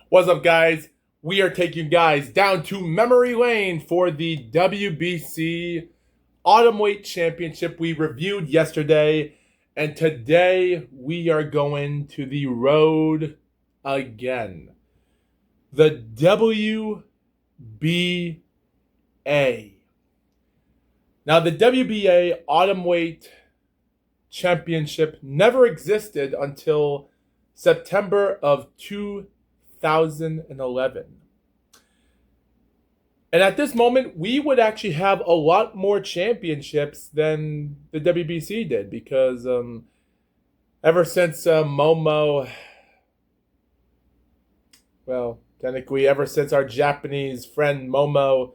What's up, guys? We are taking you guys down to memory lane for the WBC Atomweight Championship we reviewed yesterday. And today we are going to the road again. The WBA. Now, the WBA Atomweight Championship never existed until September of 2011. And at this moment, we would actually have a lot more championships than the WBC did because ever since Momo, well, technically, ever since our Japanese friend Momo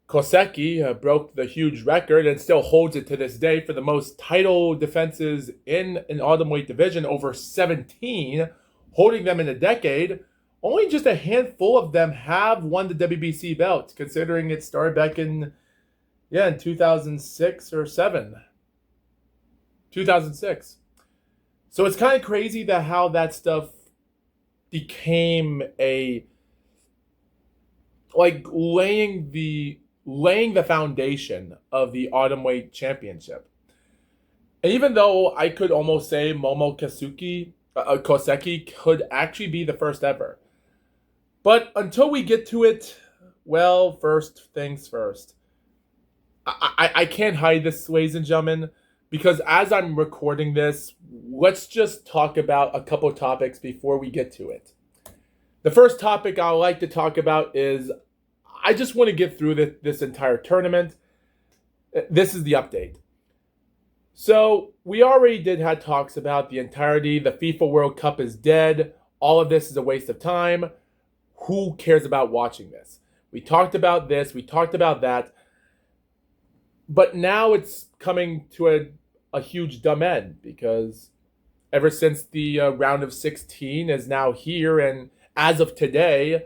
Koseki broke the huge record and still holds it to this day for the most title defenses in an atomweight division, over 17, holding them in a decade. Only just a handful of them have won the WBC belt, considering it started back in 2006 or 7. 2006. So it's kind of crazy that how that stuff became a laying the foundation of the Atomweight Championship. And even though I could almost say Momo Koseki could actually be the first ever. But until we get to it, well, first things first. I can't hide this, ladies and gentlemen, because as I'm recording this, let's just talk about a couple topics before we get to it. The first topic I would like to talk about is I just want to get through this entire tournament. This is the update. So we already did have talks about the entirety. The FIFA World Cup is dead. All of this is a waste of time. Who cares about watching this? We talked about this. We talked about that. But now it's coming to a huge dumb end because ever since the round of 16 is now here, and as of today,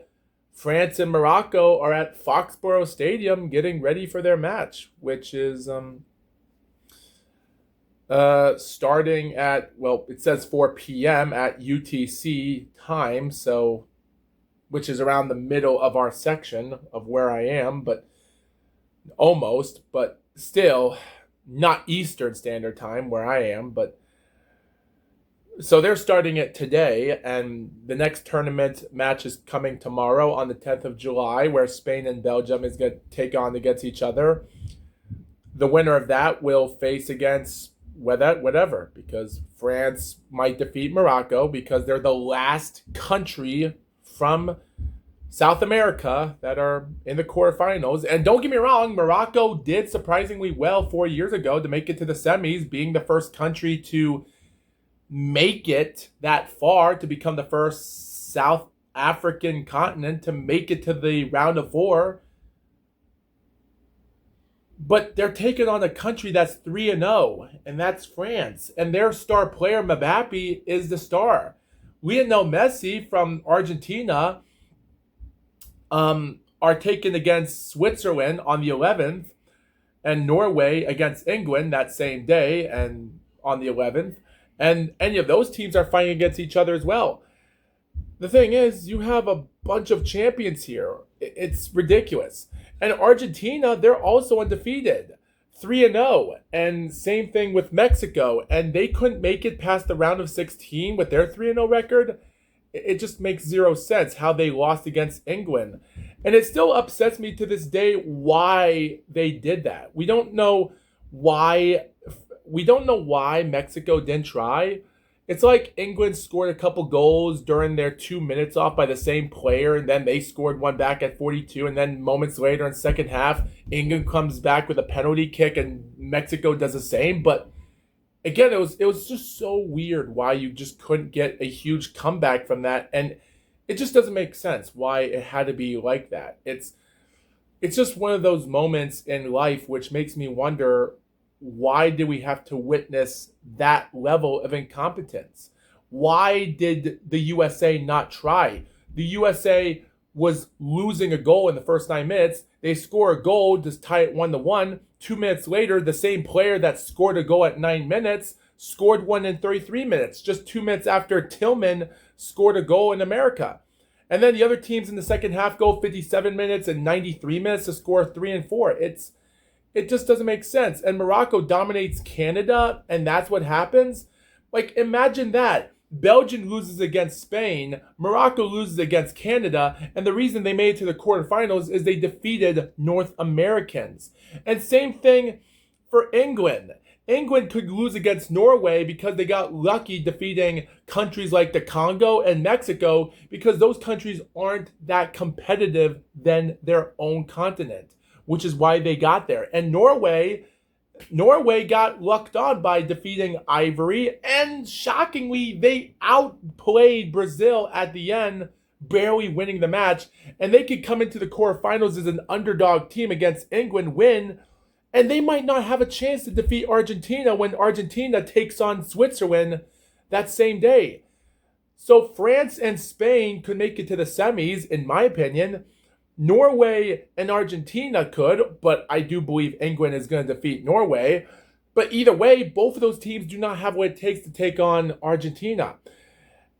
France and Morocco are at Foxborough Stadium getting ready for their match, which is starting at, well, it says 4 p.m. at UTC time, so which is around the middle of our section of where I am, but almost, but still not Eastern Standard Time where I am, but so they're starting it today, and the next tournament match is coming tomorrow on the 10th of July, where Spain and Belgium is going to take on against each other. The winner of that will face against whatever, because France might defeat Morocco because they're the last country from South America that are in the quarterfinals. And don't get me wrong, Morocco did surprisingly well 4 years ago to make it to the semis, being the first country to make it that far, to become the first South African continent to make it to the round of 4. But they're taking on a country that's 3-0, and that's France. And their star player, Mbappe, is the star. Lionel Messi from Argentina are taken against Switzerland on the 11th, and Norway against England that same day and on the 11th. And any of those teams are fighting against each other as well. The thing is, you have a bunch of champions here. It's ridiculous. And Argentina, they're also undefeated. 3-0. And same thing with Mexico. And they couldn't make it past the round of 16 with their 3-0 record. It just makes zero sense how they lost against England. And it still upsets me to this day why they did that. We don't know why Mexico didn't try. It's like England scored a couple goals during their 2 minutes off by the same player, and then they scored one back at 42, and then moments later in the second half, England comes back with a penalty kick, and Mexico does the same. But again, it was just so weird why you just couldn't get a huge comeback from that, and it just doesn't make sense why it had to be like that. It's just one of those moments in life which makes me wonder, why did we have to witness that level of incompetence? Why did the USA not try? The USA was losing a goal in the first 9 minutes. They score a goal to tie it 1-1. 2 minutes later, the same player that scored a goal at 9 minutes scored one in 33 minutes, just 2 minutes after Tillman scored a goal in America. And then the other teams in the second half go 57 minutes and 93 minutes to score 3 and 4. It just doesn't make sense. And Morocco dominates Canada, and that's what happens. Like, imagine that. Belgium loses against Spain, Morocco loses against Canada, and the reason they made it to the quarterfinals is they defeated North Americans. And same thing for England. England could lose against Norway because they got lucky defeating countries like the Congo and Mexico because those countries aren't that competitive than their own continent, which is why they got there. And Norway got lucked on by defeating Ivory, and shockingly, they outplayed Brazil at the end, barely winning the match. And they could come into the quarterfinals as an underdog team against England, win, and they might not have a chance to defeat Argentina when Argentina takes on Switzerland that same day. So France and Spain could make it to the semis, in my opinion. Norway and Argentina could, but I do believe England is going to defeat Norway. But either way, both of those teams do not have what it takes to take on Argentina.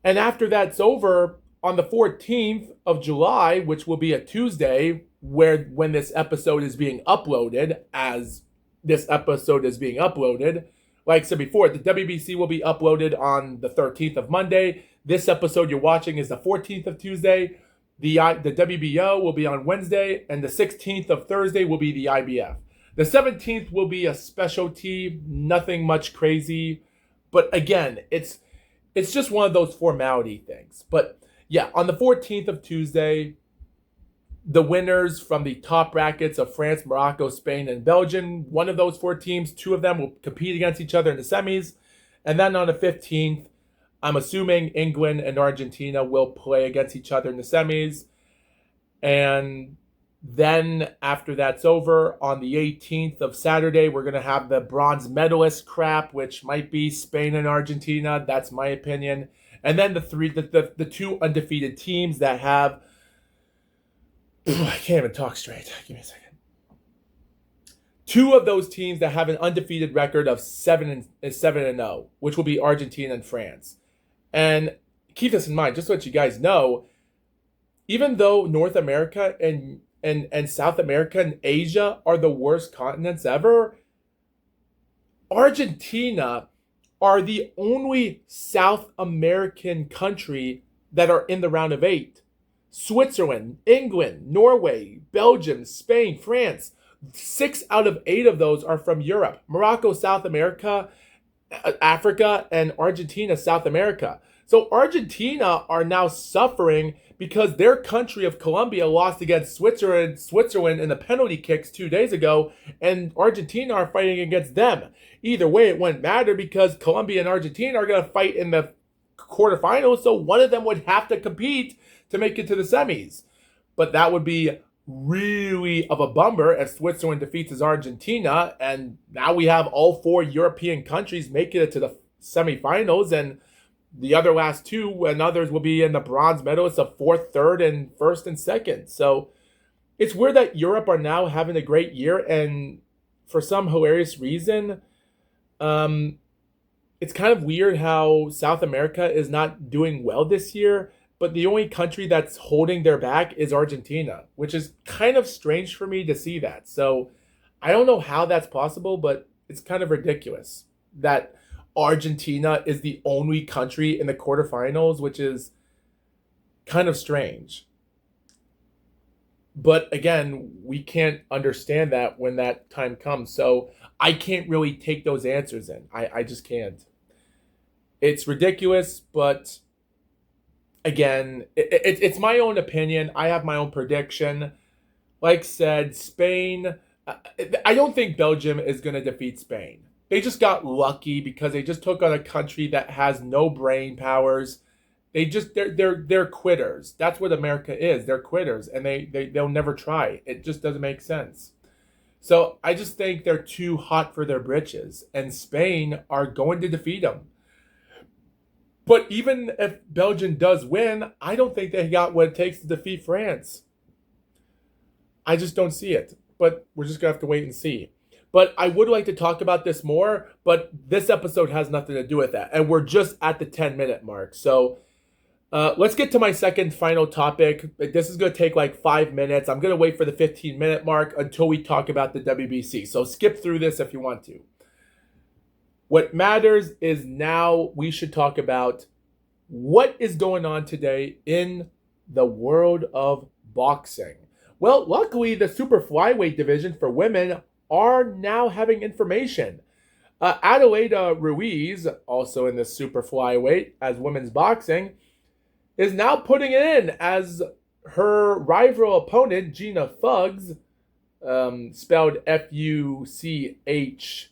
And after that's over, on the 14th of July, which will be a Tuesday, when this episode is being uploaded, like I said before, the WBC will be uploaded on the 13th of Monday. This episode you're watching is the 14th of Tuesday. The WBO will be on Wednesday, and the 16th of Thursday will be the IBF. The 17th will be a specialty, nothing much crazy. But again, it's just one of those formality things. But yeah, on the 14th of Tuesday, the winners from the top brackets of France, Morocco, Spain, and Belgium, one of those four teams, two of them will compete against each other in the semis. And then on the 15th, I'm assuming England and Argentina will play against each other in the semis. And then after that's over, on the 18th of Saturday, we're going to have the bronze medalist crap, which might be Spain and Argentina. That's my opinion. And then the two undefeated teams that have... I can't even talk straight. Give me a second. Two of those teams that have an undefeated record of 7-0, which will be Argentina and France. And keep this in mind, just to let you guys know, even though North America and South America and Asia are the worst continents ever, Argentina are the only South American country that are in the round of 8. Switzerland, England, Norway, Belgium, Spain, France. 6 out of 8 of those are from Europe. Morocco, South America, Africa, and Argentina, South America. So Argentina are now suffering because their country of Colombia lost against Switzerland in the penalty kicks 2 days ago, and Argentina are fighting against them. Either way, it wouldn't matter because Colombia and Argentina are going to fight in the quarterfinals, so one of them would have to compete to make it to the semis. But that would be really of a bummer if Switzerland defeats Argentina, and now we have all 4 European countries making it to the semifinals, and the other last 2 and others will be in the bronze medalists of 4th, 3rd, and 1st and 2nd. So it's weird that Europe are now having a great year, and for some hilarious reason, it's kind of weird how South America is not doing well this year. But the only country that's holding their back is Argentina, which is kind of strange for me to see that. So I don't know how that's possible, but it's kind of ridiculous that Argentina is the only country in the quarterfinals, which is kind of strange. But again, we can't understand that when that time comes. So I can't really take those answers in. I just can't. It's ridiculous, but... Again, it's my own opinion. I have my own prediction. Like said, Spain... I don't think Belgium is going to defeat Spain. They just got lucky because they just took on a country that has no brain powers. They're quitters. That's what America is. They're quitters, and they'll never try. It just doesn't make sense. So I just think they're too hot for their britches, and Spain are going to defeat them. But even if Belgium does win, I don't think they got what it takes to defeat France. I just don't see it. But we're just going to have to wait and see. But I would like to talk about this more, but this episode has nothing to do with that. And we're just at the 10-minute mark. So Let's get to my second final topic. This is going to take like 5 minutes. I'm going to wait for the 15-minute mark until we talk about the WBC. So skip through this if you want to. What matters is now we should talk about what is going on today in the world of boxing. Well, luckily, the super flyweight division for women are now having information. Adelaida Ruiz, also in the super flyweight as women's boxing, is now putting it in as her rival opponent, Gina Fuchs, spelled Fuchs,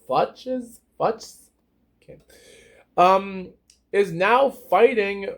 Futches? Okay. Is now fighting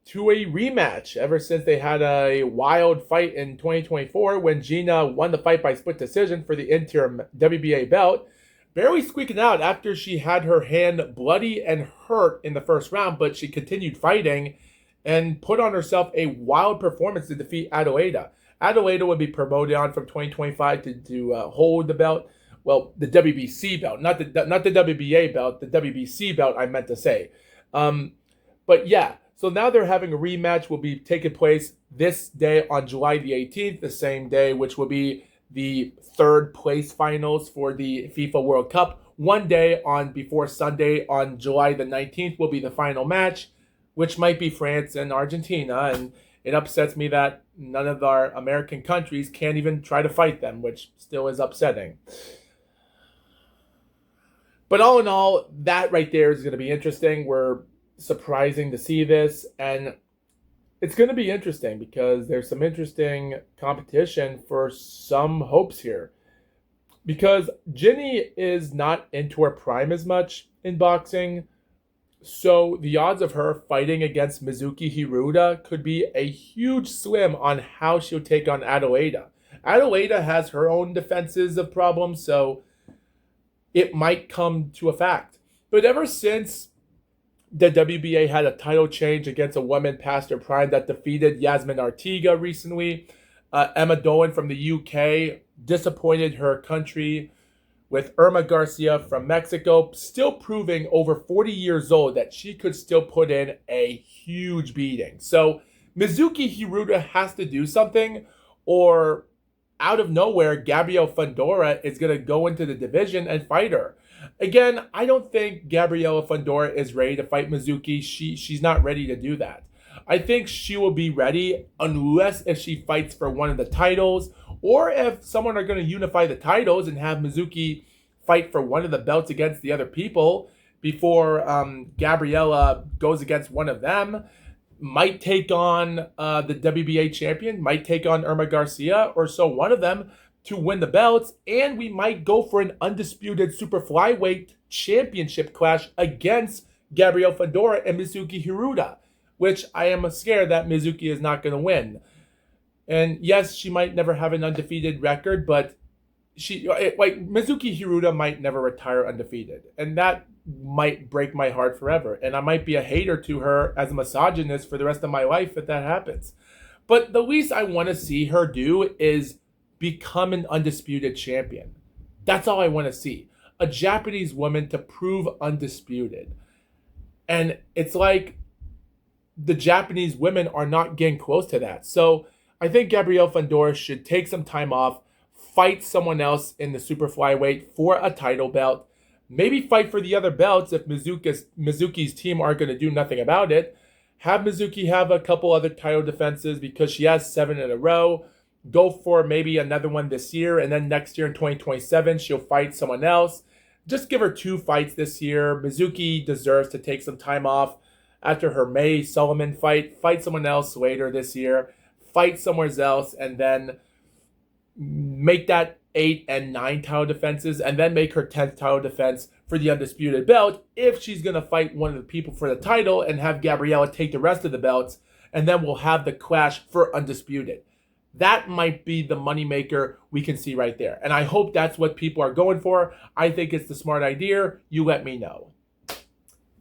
to a rematch ever since they had a wild fight in 2024 when Gina won the fight by split decision for the interim WBA belt, barely squeaking out after she had her hand bloody and hurt in the first round, but she continued fighting and put on herself a wild performance to defeat Adelaida. Adelaida would be promoted on from 2025 to hold the belt. Well, the WBC belt, not the WBA belt, the WBC belt I meant to say. But yeah, so now they're having a rematch will be taking place this day on July the 18th, the same day, which will be the third place finals for the FIFA World Cup. One day on before Sunday on July the 19th will be the final match, which might be France and Argentina. And it upsets me that none of our American countries can't even try to fight them, which still is upsetting. But all in all, that right there is going to be interesting. We're surprising to see this, and it's going to be interesting because there's some interesting competition for some hopes here. Because Ginny is not into her prime as much in boxing, so the odds of her fighting against Mizuki Hiruta could be a huge slim on how she'll take on Adelaida. Adelaida has her own defenses of problems, so it might come to a fact. But ever since the WBA had a title change against a woman past her prime that defeated Yasmin Artiga recently, Emma Dolan from the UK disappointed her country with Irma Garcia from Mexico, still proving over 40 years old that she could still put in a huge beating. So Mizuki Hiruta has to do something, or out of nowhere, Gabrielle Fundora is going to go into the division and fight her. Again, I don't think Gabriella Fundora is ready to fight Mizuki. She's not ready to do that. I think she will be ready unless if she fights for one of the titles, or if someone are going to unify the titles and have Mizuki fight for one of the belts against the other people before Gabriella goes against one of them. Might take on the WBA champion, might take on Irma Garcia, or so one of them to win the belts, and we might go for an undisputed super flyweight championship clash against Gabrielle Fundora and Mizuki Hiruta, which I am scared that Mizuki is not going to win. And yes, she might never have an undefeated record, but Mizuki Hiruta might never retire undefeated, and that might break my heart forever. And I might be a hater to her as a misogynist for the rest of my life if that happens. But the least I want to see her do is become an undisputed champion. That's all I want to see. A Japanese woman to prove undisputed. And it's like the Japanese women are not getting close to that. So I think Gabrielle Fundora should take some time off, fight someone else in the super flyweight for a title belt, maybe fight for the other belts if Mizuki's team aren't going to do nothing about it. Have Mizuki have a couple other title defenses because she has 7 in a row. Go for maybe another one this year, and then next year in 2027, she'll fight someone else. Just give her 2 fights this year. Mizuki deserves to take some time off after her May Sullivan fight someone else later this year, fight somewhere else, and then make that 8 and 9 title defenses, and then make her 10th title defense for the undisputed belt if she's going to fight one of the people for the title and have Gabriella take the rest of the belts, and then we'll have the clash for undisputed. That might be the moneymaker we can see right there. And I hope that's what people are going for. I think it's the smart idea. You let me know.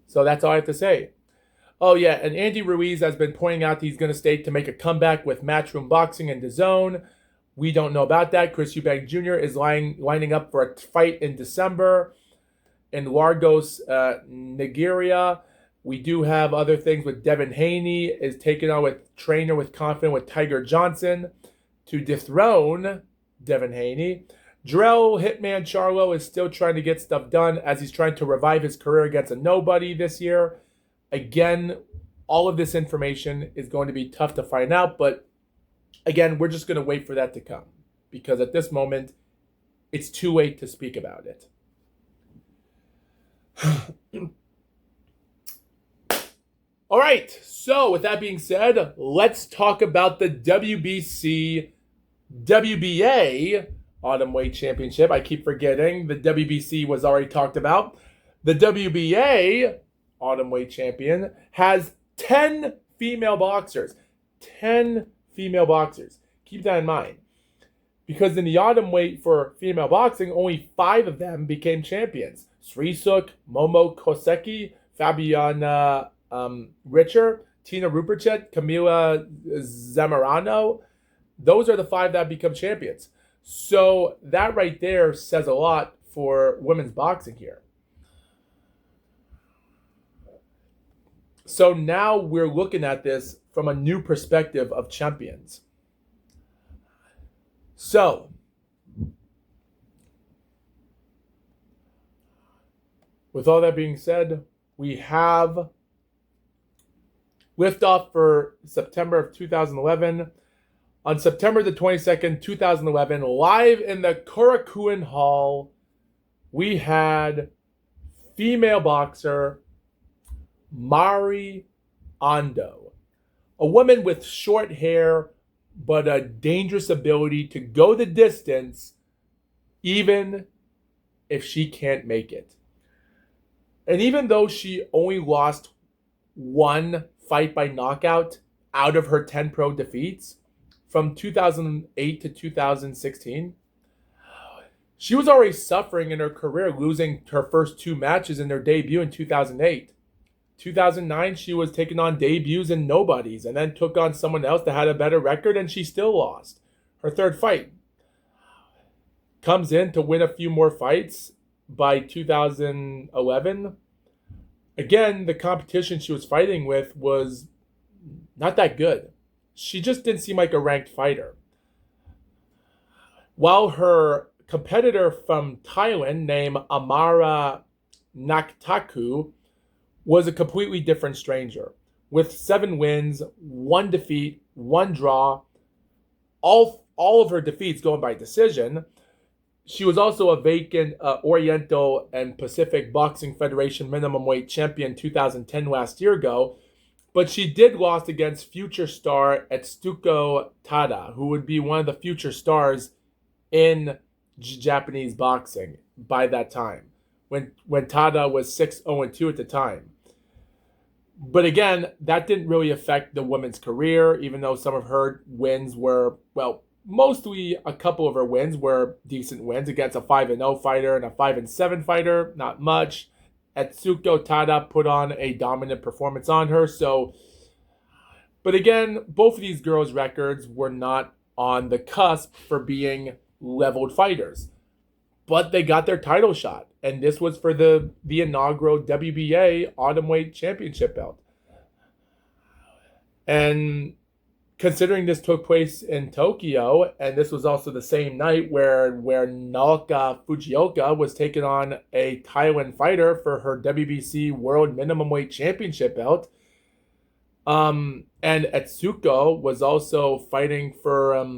So that's all I have to say. Oh, yeah, and Andy Ruiz has been pointing out that he's going to stay to make a comeback with Matchroom Boxing and DAZN. We don't know about that. Chris Eubank Jr. is lining up for a fight in December in Lagos, Nigeria. We do have other things with Devin Haney is taking on with trainer with confident with Tiger Johnson to dethrone Devin Haney. Drell Hitman Charlo is still trying to get stuff done as he's trying to revive his career against a nobody this year. Again, all of this information is going to be tough to find out, but again, we're just going to wait for that to come because at this moment, it's too late to speak about it. All right, so with that being said, let's talk about the WBC WBA Atomweight Championship. I keep forgetting the WBC was already talked about. The WBA Atomweight Champion has 10 female boxers. 10 female boxers. Keep that in mind. Because in the Atomweight for female boxing, only 5 of them became champions. Srisuk, Momo Koseki, Fabiana Richer, Tina Ruperchet, Camila Zamorano. Those are the 5 that become champions. So that right there says a lot for women's boxing here. So now we're looking at this from a new perspective of champions. So, with all that being said, we have liftoff for September of 2011. On September the 22nd, 2011, live in the Korakuen Hall, we had female boxer Mari Ando, a woman with short hair but a dangerous ability to go the distance even if she can't make it. And even though she only lost 1 fight by knockout out of her 10 pro defeats from 2008 to 2016, she was already suffering in her career, losing her first 2 matches in her debut in 2008. 2009, she was taking on debuts and nobodies, and then took on someone else that had a better record, and she still lost. Her 3rd fight comes in to win a few more fights by 2011. Again, the competition she was fighting with was not that good. She just didn't seem like a ranked fighter. While her competitor from Thailand named Amara Naktaku was a completely different stranger with 7 wins, 1 defeat, 1 draw, all of her defeats going by decision. She was also a vacant Oriental and Pacific Boxing Federation minimum weight champion 2010 last year ago, but she did lose against future star Etsuko Tada, who would be one of the future stars in Japanese boxing by that time, when Tada was 6-0-2 at the time. But again, that didn't really affect the woman's career, even though some of her wins were, well, mostly a couple of her wins were decent wins against a 5-0 fighter and a 5-7 fighter, not much. Etsuko Tada put on a dominant performance on her. So, but again, both of these girls' records were not on the cusp for being leveled fighters. But they got their title shot. And this was for the inaugural WBA Atomweight Championship belt. And considering this took place in Tokyo, and this was also the same night where Naoka Fujioka was taking on a Thailand fighter for her WBC World Minimum Weight Championship belt. And Etsuko was also fighting for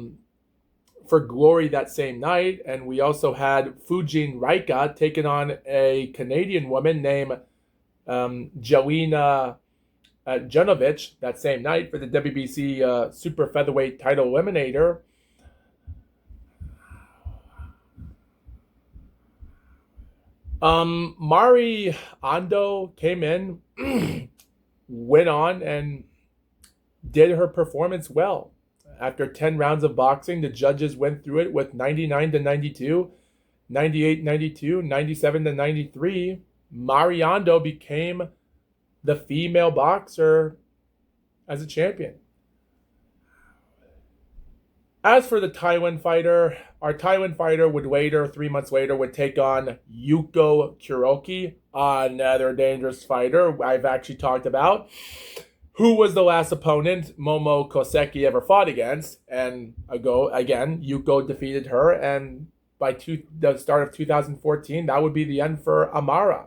glory that same night, and we also had Fujin Raika taking on a Canadian woman named Jelena Junovic that same night for the WBC Super Featherweight title eliminator. Mari Ando came in, went on, and did her performance well. After 10 rounds of boxing, the judges went through it with 99-92, 98-92, 97-93. Mari Ando became the female boxer as a champion. As for the Taiwan fighter, our Taiwan fighter would later, 3 months later, would take on Yuko Kuroki, another dangerous fighter I've actually talked about, who was the last opponent Momo Koseki ever fought against. And again, Yuko defeated her, and by the start of 2014, that would be the end for Amara.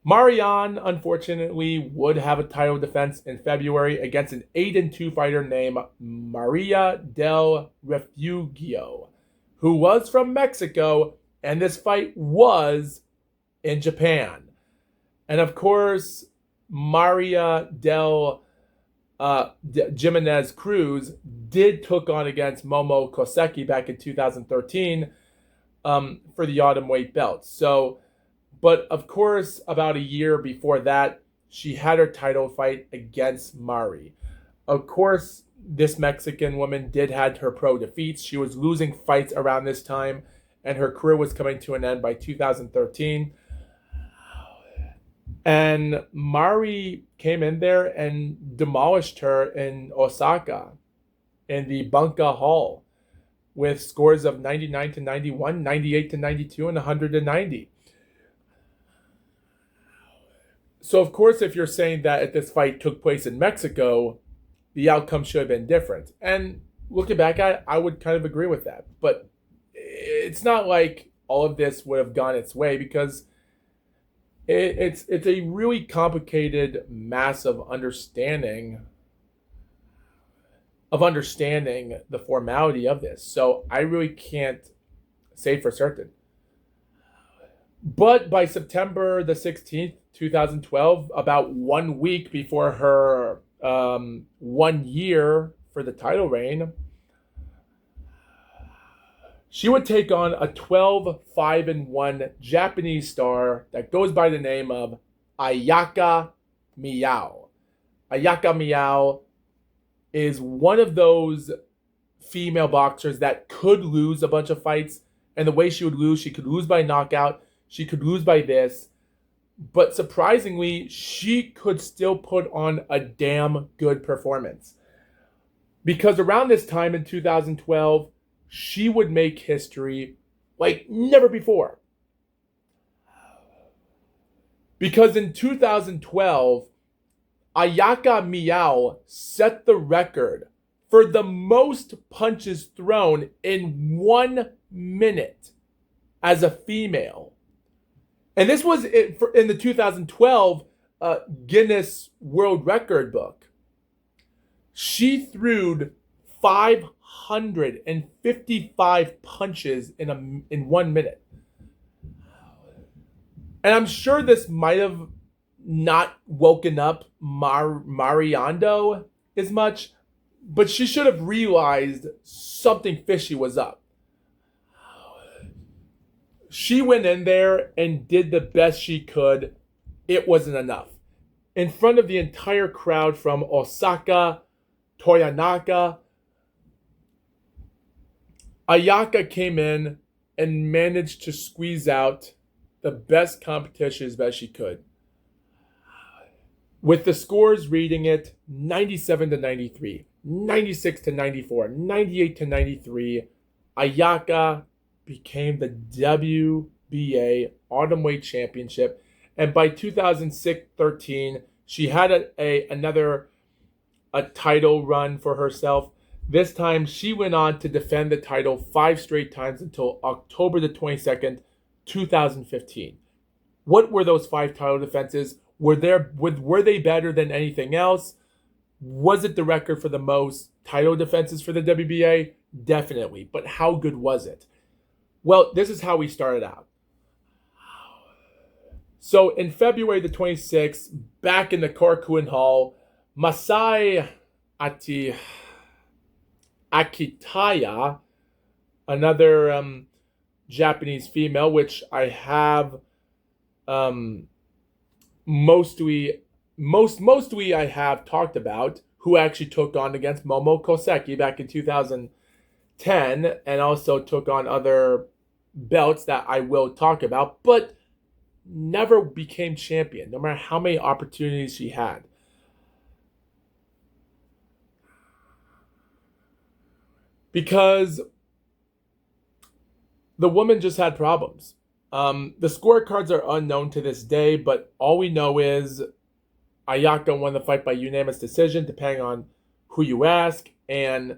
Marianne, unfortunately, would have a title defense in February against an 8-2 fighter named Maria del Refugio, who was from Mexico, and this fight was in Japan. And of course, Maria del Jimenez Cruz took on against Momo Koseki back in 2013 for the Atomweight belt. But of course, about a year before that, she had her title fight against Mari. Of course, this Mexican woman did have her pro defeats. She was losing fights around this time, and her career was coming to an end by 2013. And Mari came in there and demolished her in Osaka in the Bunka Hall with scores of 99-91, 98-92, and 190. So, of course, if you're saying that if this fight took place in Mexico, the outcome should have been different. And looking back at it, I would kind of agree with that. But it's not like all of this would have gone its way, because it's a really complicated mass of understanding the formality of this. So I really can't say for certain. But by September the 16th, 2012, about 1 week before her 1 year for the title reign, she would take on a 12-5-1 Japanese star that goes by the name of Ayaka Miyao. Ayaka Miyao is one of those female boxers that could lose a bunch of fights. And the way she would lose, she could lose by knockout. She could lose by this. But surprisingly, she could still put on a damn good performance. Because around this time in 2012, she would make history like never before. Because in 2012, Ayaka Miyao set the record for the most punches thrown in 1 minute as a female. And this was in the 2012 Guinness World Record book. She threw 555 punches in 1 minute. And I'm sure this might have not woken up Mariando as much, but she should have realized something fishy was up. She went in there and did the best she could. It wasn't enough. In front of the entire crowd from Osaka, Toyonaka, Ayaka came in and managed to squeeze out the best competition as best she could. With the scores reading it 97-93, 96-94, 98-93, Ayaka became the WBA Atomweight Championship. And by 2013, she had another title run for herself. This time, she went on to defend the title 5 straight times until October the 22nd, 2015. What were those 5 title defenses? Were they better than anything else? Was it the record for the most title defenses for the WBA? Definitely. But how good was it? Well, this is how we started out. So in February the 26th, back in the Korakuen Hall, Masai Akitaya, another Japanese female, which I have mostly I have talked about, who actually took on against Momo Koseki back in 2010, and also took on other belts that I will talk about, but never became champion, no matter how many opportunities she had. because the woman just had problems. The scorecards are unknown to this day, but all we know is Ayaka won the fight by unanimous decision, depending on who you ask. And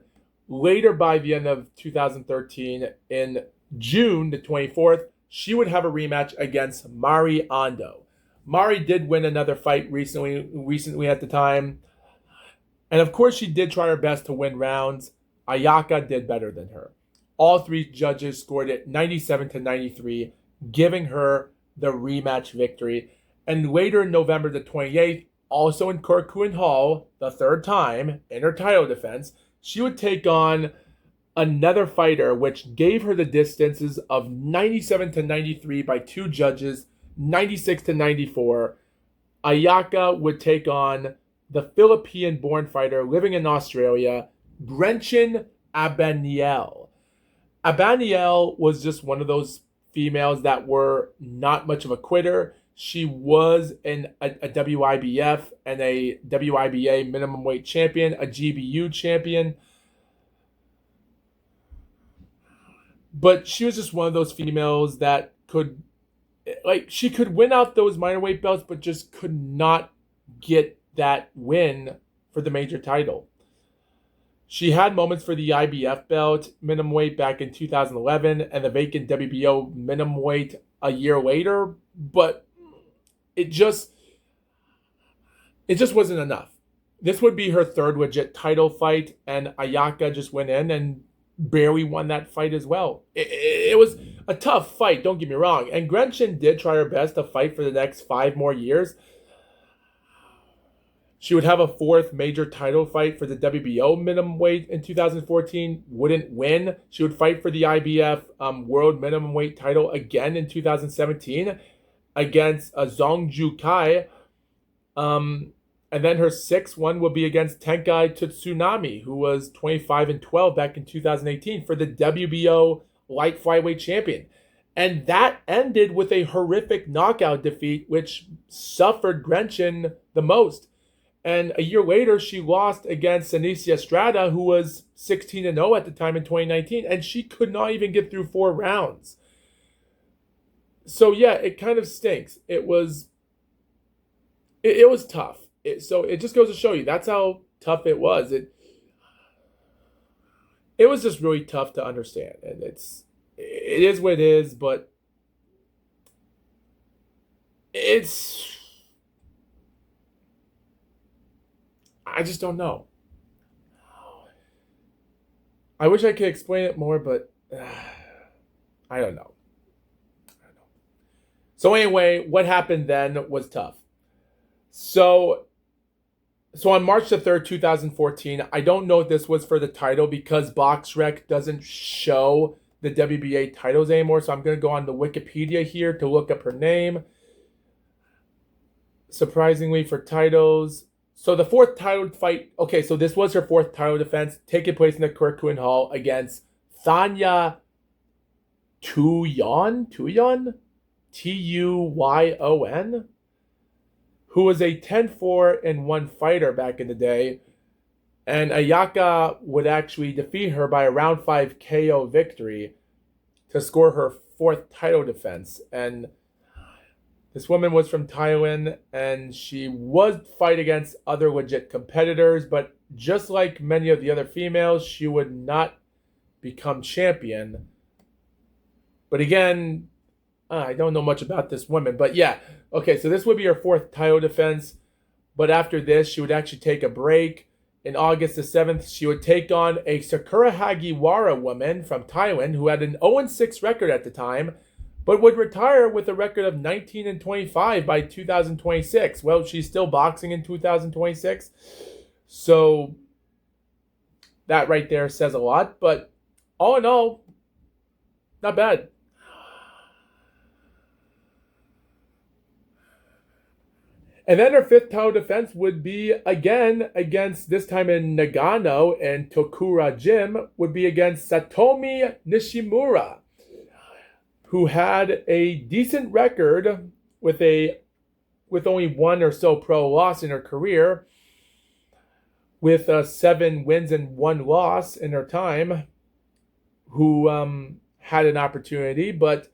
later, by the end of 2013, in June the 24th, she would have a rematch against Mari Ando. Mari did win another fight recently at the time. And of course, she did try her best to win rounds. Ayaka did better than her. All three judges scored it 97-93, giving her the rematch victory. And later in November the 28th, also in Korakuen Hall, the third time in her title defense, she would take on another fighter, which gave her the distances of 97-93 by two judges, 96-94. Ayaka would take on the Philippine-born fighter living in Australia, Gretchen Abaniel. Abaniel was just one of those females that were not much of a quitter. She was a WIBF and a WIBA minimum weight champion, a GBU champion. But she was just one of those females that she could win out those minor weight belts, but just could not get that win for the major title. She had moments for the IBF belt minimum weight back in 2011 and the vacant WBO minimum weight a year later, but it just wasn't enough. This would be her third legit title fight, and Ayaka just went in and barely won that fight as well. It was a tough fight, don't get me wrong, and Gretchen did try her best to fight for the next 5 more years. She would have a fourth major title fight for the WBO minimum weight in 2014. Wouldn't win. She would fight for the IBF world minimum weight title again in 2017 against Zhongju Kai. And then her sixth one would be against Tenkai Tsunami, who was 25-12 back in 2018 for the WBO light flyweight champion. And that ended with a horrific knockout defeat, which suffered Gretchen the most. And a year later, she lost against Anicia Estrada, who was 16-0 at the time in 2019, and she could not even get through 4 rounds. So yeah, it kind of stinks. It was tough. So it just goes to show you that's how tough it was. It was just really tough to understand, and it is what it is. But I just don't know. I wish I could explain it more, but I don't know. So anyway, what happened then was tough. So on March the 3rd, 2014, I don't know if this was for the title because BoxRec doesn't show the WBA titles anymore. So I'm going to go on the Wikipedia here to look up her name. Surprisingly, for titles. So the fourth title fight, okay, so this was her fourth title defense, taking place in the Korakuen Hall against Thanya Tuyon, Tuyon, who was a 10-4-1 fighter back in the day. And Ayaka would actually defeat her by a round 5 KO victory to score her fourth title defense. And this woman was from Thailand, and she would fight against other legit competitors, but just like many of the other females, she would not become champion. But again, I don't know much about this woman, but yeah. Okay, so this would be her fourth title defense, but after this, she would actually take a break. In August the 7th, she would take on a Sakura Hagiwara woman from Thailand who had an 0-6 record at the time, but would retire with a record of 19-25 by 2026. Well, she's still boxing in 2026, so that right there says a lot, but all in all, not bad. And then her fifth title defense would be again against, this time in Nagano and Tokura Gym, would be against Satomi Nishimura, who had a decent record with only 1 or so pro loss in her career, with 7 wins and 1 loss in her time. who had an opportunity, but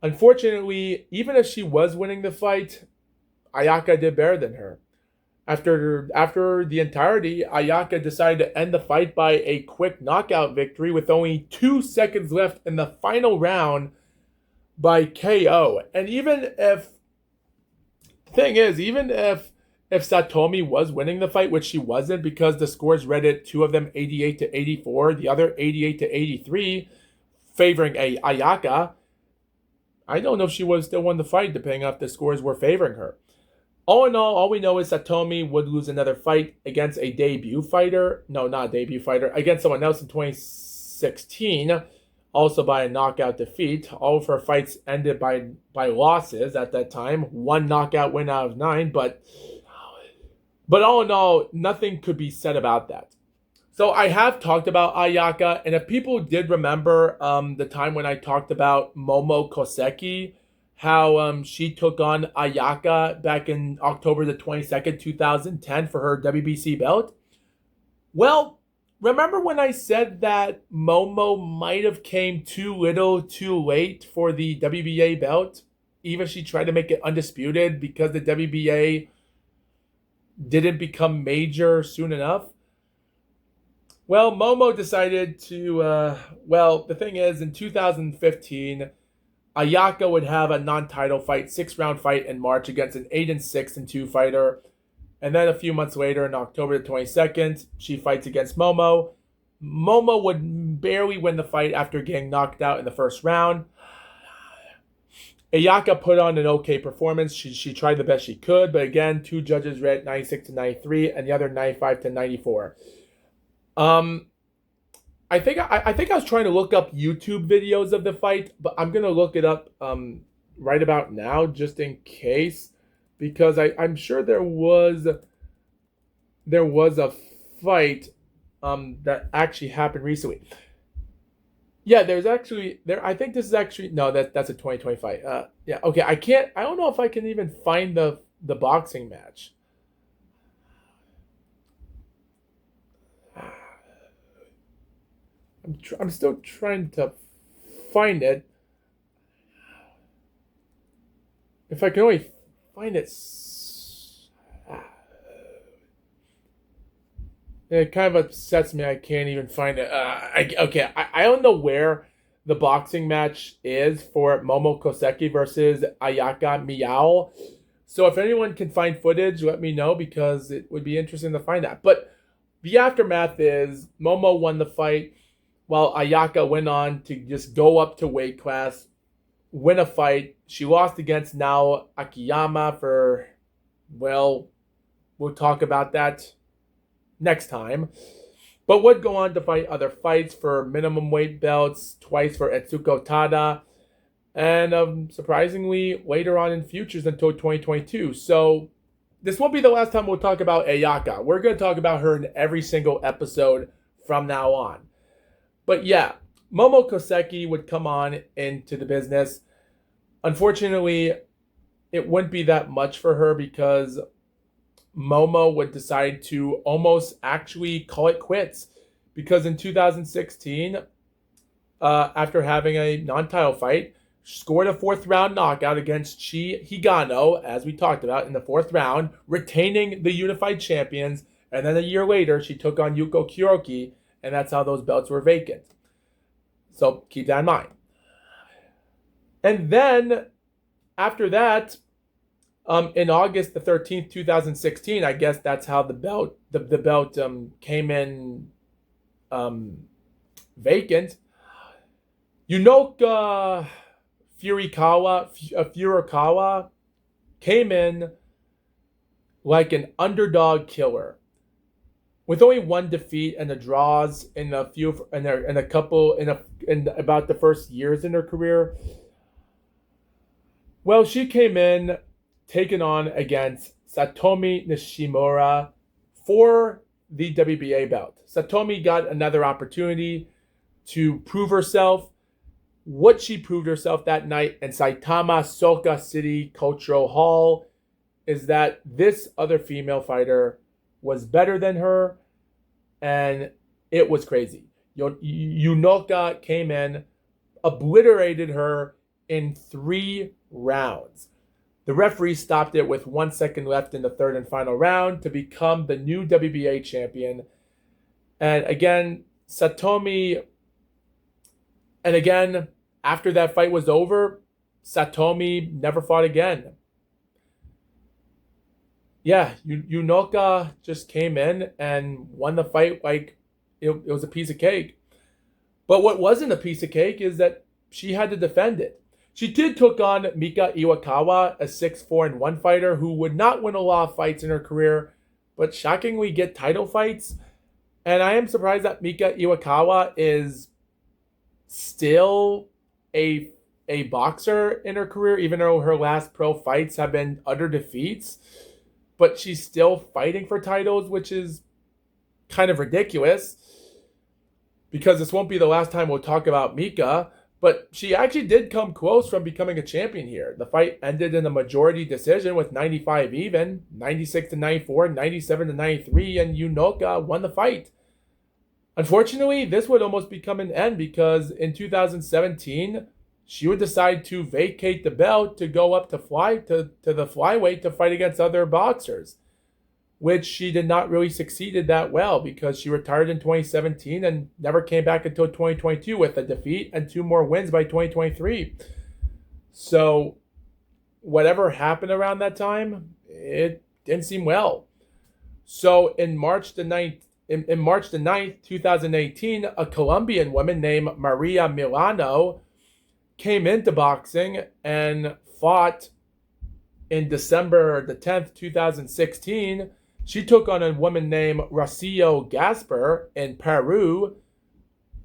unfortunately, even if she was winning the fight, Ayaka did better than her. After the entirety, Ayaka decided to end the fight by a quick knockout victory with only 2 seconds left in the final round by KO. And even if Satomi was winning the fight, which she wasn't because the scores read it, two of them 88 to 84, the other 88 to 83, favoring a Ayaka. I don't know if she would have still won the fight, depending on if the scores were favoring her. All in all we know is Satomi would lose another fight against a debut fighter. No, not a debut fighter. Against someone else in 2016, also by a knockout defeat. All of her fights ended by losses at that time. One knockout win out of 9, but all in all, nothing could be said about that. So I have talked about Ayaka, and if people did remember the time when I talked about Momo Koseki, how she took on Ayaka back in October the 22nd, 2010 for her WBC belt. Well, remember when I said that Momo might have came too little too late for the WBA belt? Even she tried to make it undisputed because the WBA didn't become major soon enough. Well, Momo decided to, the thing is, in 2015, Ayaka would have a non-title fight, 6-round fight in March against an 8-6-2 fighter. And then a few months later, in October the 22nd, she fights against Momo. Momo would barely win the fight after getting knocked out in the first round. Ayaka put on an okay performance. She tried the best she could, but again, two judges read 96 to 93 and the other 95 to 94. I think I was trying to look up YouTube videos of the fight, but I'm gonna look it up right about now just in case, because I'm sure there was a fight that actually happened recently. Yeah, there's actually there. I think this is actually no. That's a 2020 fight. Yeah. Okay. I don't know if I can even find the boxing match. I'm still trying to find it. If I can only find it. It kind of upsets me. I can't even find it. I don't know where the boxing match is for Momo Koseki versus Ayaka Miyao. So if anyone can find footage, let me know because it would be interesting to find that. But the aftermath is Momo won the fight while Ayaka went on to just go up to weight class, win a fight. She lost against Nao Akiyama for, well, we'll talk about that next time. But would go on to fight other fights for minimum weight belts, twice for Etsuko Tada, and surprisingly, later on in futures until 2022. So this won't be the last time we'll talk about Ayaka. We're going to talk about her in every single episode from now on. But yeah, Momo Koseki would come on into the business. Unfortunately, it wouldn't be that much for her because Momo would decide to almost actually call it quits. Because in 2016, after having a non-title fight, scored a 4th-round knockout against Chi Higano, as we talked about, in the 4th round, retaining the unified champions. And then a year later, she took on Yuko Kyoki, and that's how those belts were vacant. So keep that in mind. And then, after that, in August the 13th, 2016, I guess that's how the belt came in vacant. Yunoka Furukawa came in like an underdog killer, with only one defeat and the draws in about the first years in her career. Well, she came in taken on against Satomi Nishimura for the WBA belt. Satomi got another opportunity to prove herself. What she proved herself that night in Saitama Soka City Cultural Hall is that this other female fighter was better than her, and it was crazy. Yunoka came in, obliterated her in 3 rounds. The referee stopped it with 1 second left in the third and final round to become the new WBA champion. And again, after that fight was over, Satomi never fought again. Yeah, Yunoka just came in and won the fight like it was a piece of cake. But what wasn't a piece of cake is that she had to defend it. She did took on Mika Iwakawa, a 6'4" fighter who would not win a lot of fights in her career, but shockingly get title fights. And I am surprised that Mika Iwakawa is still a boxer in her career, even though her last pro fights have been utter defeats. But she's still fighting for titles, which is kind of ridiculous, because this won't be the last time we'll talk about Mika. But she actually did come close from becoming a champion here. The fight ended in a majority decision with 95 even, 96-94, 97-93, and Yunoka won the fight. Unfortunately, this would almost become an end because in 2017, she would decide to vacate the belt to go up to the flyweight to fight against other boxers, which she did not really succeed that well because she retired in 2017 and never came back until 2022 with a defeat and 2 more wins by 2023. So whatever happened around that time, it didn't seem well. So in March the 9th, 2018, a Colombian woman named Maria Milano came into boxing and fought in December the 10th, 2016. She took on a woman named Rocio Gasper in Peru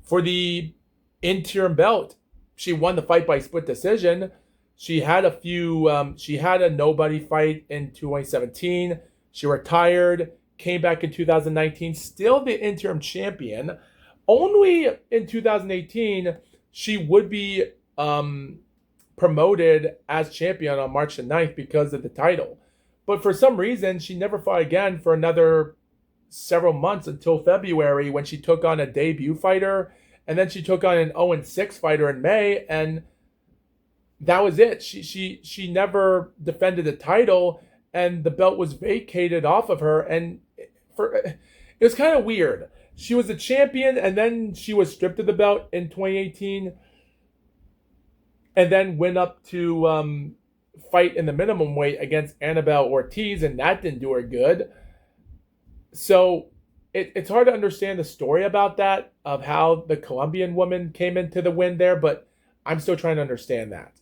for the interim belt. She won the fight by split decision. She had a nobody fight in 2017. She retired, came back in 2019, still the interim champion. Only in 2018, she would be promoted as champion on March the 9th because of the title. But for some reason, she never fought again for another several months until February when she took on a debut fighter. And then she took on an 0-6 fighter in May. And that was it. She never defended the title, and the belt was vacated off of her. And it was kind of weird. She was a champion, and then she was stripped of the belt in 2018. And then went up to fight in the minimum weight against Annabelle Ortiz, and that didn't do her good. So it's hard to understand the story about that, of how the Colombian woman came into the win there, but I'm still trying to understand that.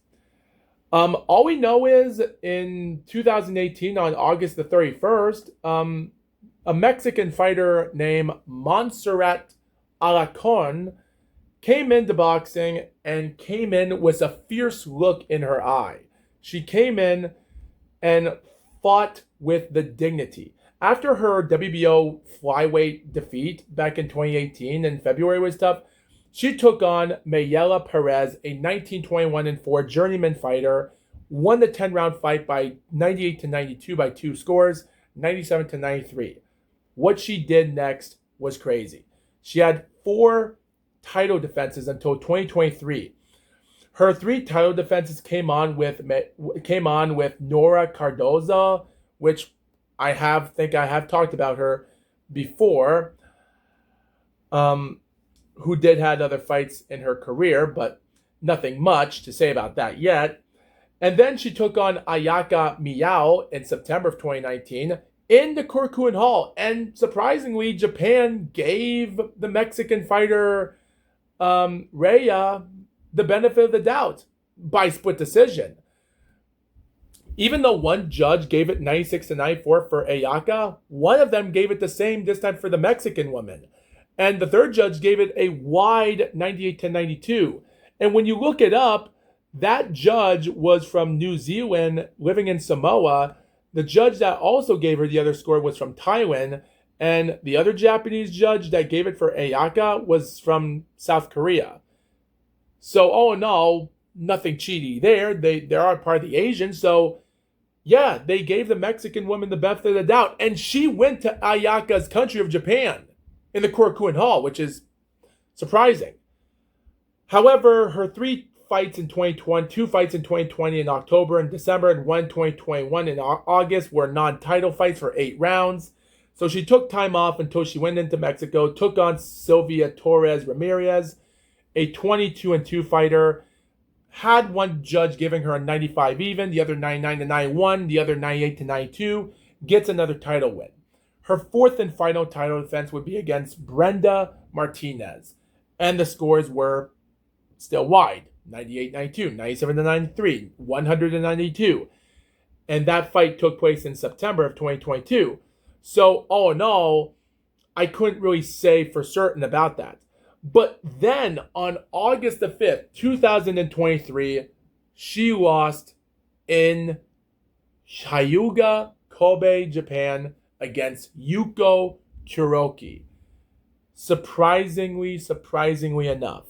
All we know is in 2018, on August the 31st, a Mexican fighter named Montserrat Alarcon came into boxing and came in with a fierce look in her eye. She came in and fought with the dignity. After her WBO flyweight defeat back in 2018, and February was tough, she took on Mayela Perez, a 19-21-4 journeyman fighter, won the 10-round fight by 98-92 by 2 scores, 97-93. What she did next was crazy. She had 4 title defenses until 2023. Her 3 title defenses came on with Nora Cardoza, which I have talked about her before, who did have other fights in her career, but nothing much to say about that yet. And then she took on Ayaka Miyao in September of 2019 in the Korakuen Hall. And surprisingly, Japan gave the Mexican fighter Rhea the benefit of the doubt by split decision. Even though one judge gave it 96-94 for Ayaka, one of them gave it the same this time for the Mexican woman. And the third judge gave it a wide 98-92. And when you look it up, that judge was from New Zealand, living in Samoa. The judge that also gave her the other score was from Taiwan. And the other Japanese judge that gave it for Ayaka was from South Korea. So all in all, nothing cheaty there. They are part of the Asians. So yeah, they gave the Mexican woman the benefit of the doubt. And she went to Ayaka's country of Japan in the Korakuen Hall, which is Surprising. However, her 3 fights in 2020, 2 fights in 2020 in October and December, and one 2021 in August were non-title fights for 8 rounds. So she took time off until she went into Mexico, took on Sylvia Torres Ramirez, a 22-2 fighter. Had one judge giving her a 95 even, the other 99 to 91, the other 98 to 92, gets another title win. Her fourth and final title defense would be against Brenda Martinez. And the scores were still wide. 98-92, 97-93, 192. And that fight took place in September of 2022. So all in all, I couldn't really say for certain about that. But then on August the 5th, 2023, she lost in Hyuga, Kobe, Japan against Yuko Kuroki. Surprisingly enough.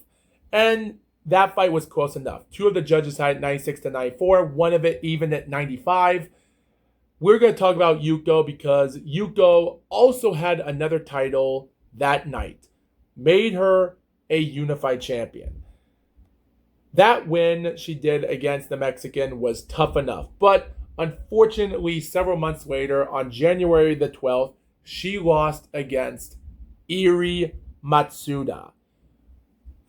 And that fight was close enough. Two of the judges had it 96 to 94, one of it even at 95. We're going to talk about Yuko because Yuko also had another title that night. Made her a unified champion. That win she did against the Mexican was tough enough. But unfortunately, several months later, on January the 12th, she lost against Eri Matsuda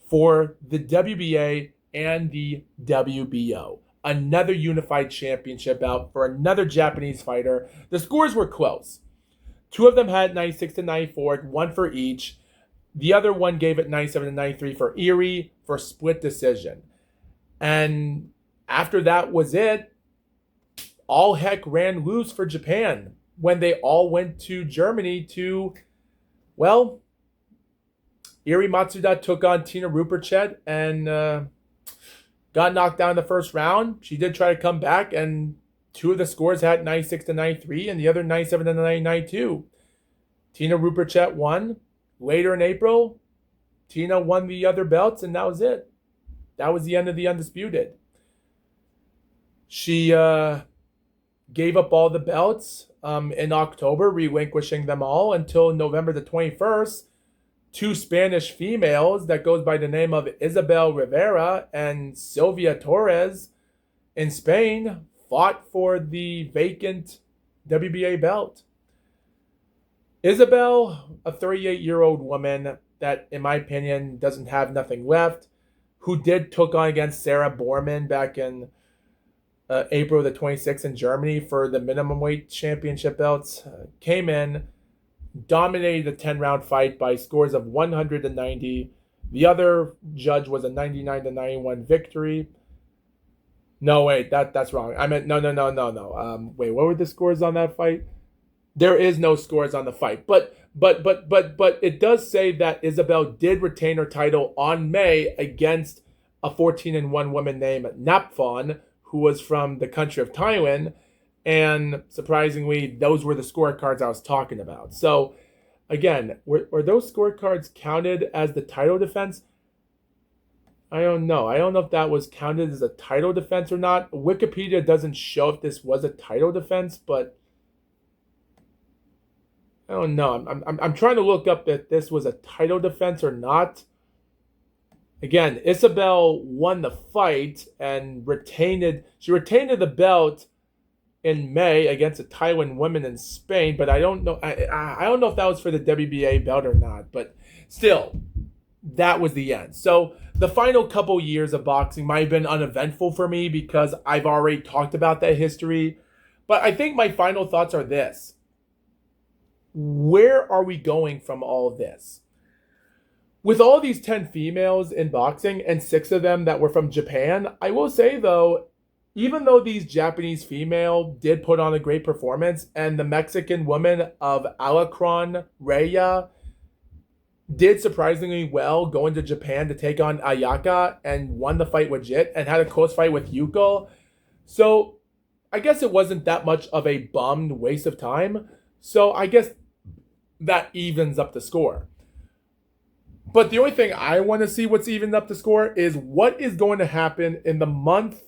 for the WBA and the WBO. Another unified championship bout for another Japanese fighter. The scores were close. Two of them had 96 to 94, one for each. The other one gave it 97 to 93 for Eri for split decision. And after that was it, all heck ran loose for Japan when they all went to Germany to, well, Eri Matsuda took on Tina Ruperchet and got knocked down in the first round. She did try to come back, and two of the scores had 96 to 93 and the other 97 to 92. Tina Ruperchet won. Later in April, Tina won the other belts, and that was it. That was the end of the Undisputed. She gave up all the belts in October, relinquishing them all until November the 21st. Two Spanish females that goes by the name of Isabel Rivera and Sylvia Torres in Spain fought for the vacant WBA belt. Isabel, a 38-year-old woman that, in my opinion, doesn't have nothing left, who took on against Sarah Borman back in April the 26th in Germany for the minimum weight championship belts, came in, dominated the 10-round fight by scores of 100 to 90. The other judge was a 99 to 91 victory. No, wait, that's wrong. I meant no. Wait, what were the scores on that fight? There is no scores on the fight, but it does say that Isabel did retain her title on May against a 14-1 woman named Napfon, who was from the country of Thailand, and surprisingly, those were the scorecards I was talking about. So, again, were those scorecards counted as the title defense? I don't know. I don't know if that was counted as a title defense or not. Wikipedia doesn't show if this was a title defense, but I don't know. I'm trying to look up if this was a title defense or not. Again, Isabel won the fight and retained the belt in May against a Taiwan woman in Spain, but I don't know. I don't know if that was for the WBA belt or not. But still, that was the end. So the final couple years of boxing might have been uneventful for me because I've already talked about that history. But I think my final thoughts are this. Where are we going from all of this? With all these 10 females in boxing and 6 of them that were from Japan, I will say though, even though these Japanese female did put on a great performance and the Mexican woman of Alacron Raya did surprisingly well going to Japan to take on Ayaka and won the fight legit and had a close fight with Yuko. So I guess it wasn't that much of a bummed waste of time. So I guess that evens up the score. But the only thing I want to see what's evened up the score is what is going to happen in the month,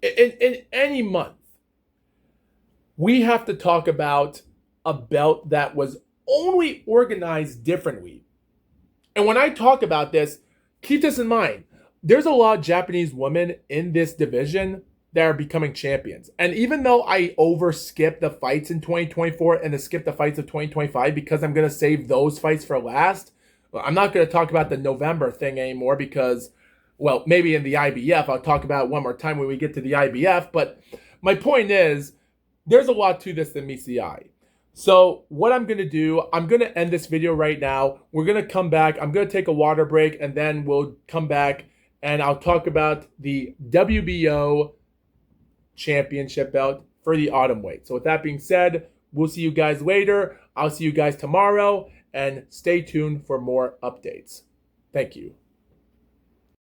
in any month. We have to talk about a belt that was only organized differently And when I talk about this, keep this in mind. There's a lot of Japanese women in this division that are becoming champions. And even though I skip the fights in 2024 and skip the fights of 2025 because I'm going to save those fights for last, I'm not going to talk about the November thing anymore because, well, maybe in the IBF, I'll talk about it one more time when we get to the IBF. But my point is, there's a lot to this that meets the eye. So what I'm going to do, I'm going to end this video right now. We're going to come back. I'm going to take a water break, and then we'll come back, and I'll talk about the WBO championship belt for the Atomweight. So with that being said, we'll see you guys later. I'll see you guys tomorrow, and stay tuned for more updates. Thank you.